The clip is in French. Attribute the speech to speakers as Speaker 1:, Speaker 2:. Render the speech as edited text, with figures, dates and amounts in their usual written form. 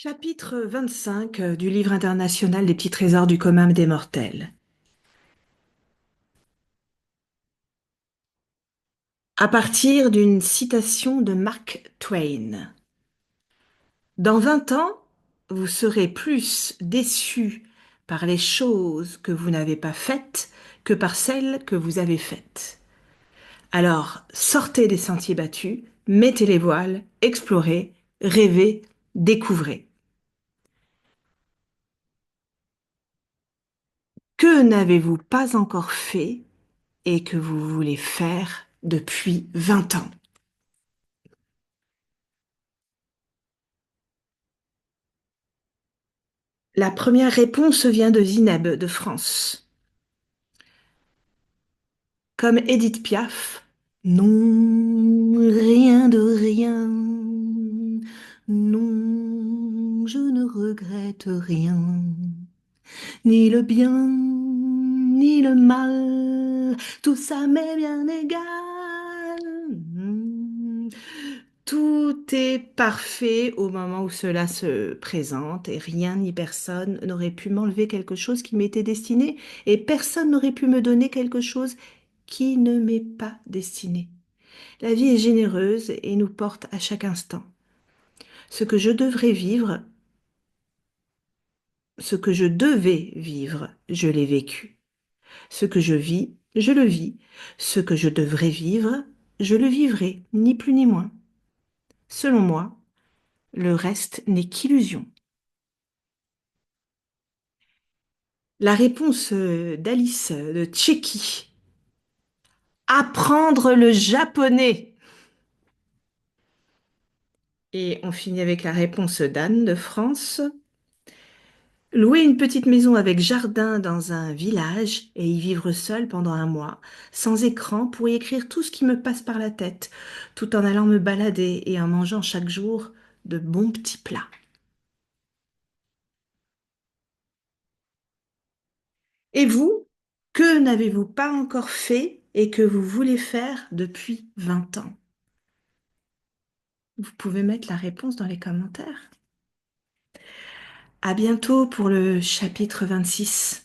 Speaker 1: Chapitre 25 du Livre international des petits trésors du commun des mortels. À partir d'une citation de Mark Twain. Dans 20 ans, vous serez plus déçus par les choses que vous n'avez pas faites que par celles que vous avez faites. Alors, sortez des sentiers battus, mettez les voiles, explorez, rêvez, découvrez. Que n'avez-vous pas encore fait et que vous voulez faire depuis 20 ans? La première réponse vient de Zineb de France. Comme Édith Piaf, non, rien de rien. Non, je ne regrette rien. Ni le bien, ni le mal. Tout ça m'est bien égal. Tout est parfait au moment où cela se présente et rien ni personne n'aurait pu m'enlever quelque chose qui m'était destiné et personne n'aurait pu me donner quelque chose qui ne m'est pas destiné. La vie est généreuse et nous porte à chaque instant. Ce que je devrais vivre, ce que je devais vivre, je l'ai vécu. Ce que je vis, je le vis. Ce que je devrais vivre, je le vivrai, ni plus ni moins. Selon moi, le reste n'est qu'illusion. La réponse d'Alice de Tchéquie. Apprendre le japonais. Et on finit avec la réponse d'Anne de France. Louer une petite maison avec jardin dans un village et y vivre seul pendant un mois, sans écran, pour y écrire tout ce qui me passe par la tête, tout en allant me balader et en mangeant chaque jour de bons petits plats. Et vous, que n'avez-vous pas encore fait et que vous voulez faire depuis 20 ans? Vous pouvez mettre la réponse dans les commentaires. À bientôt pour le chapitre 26.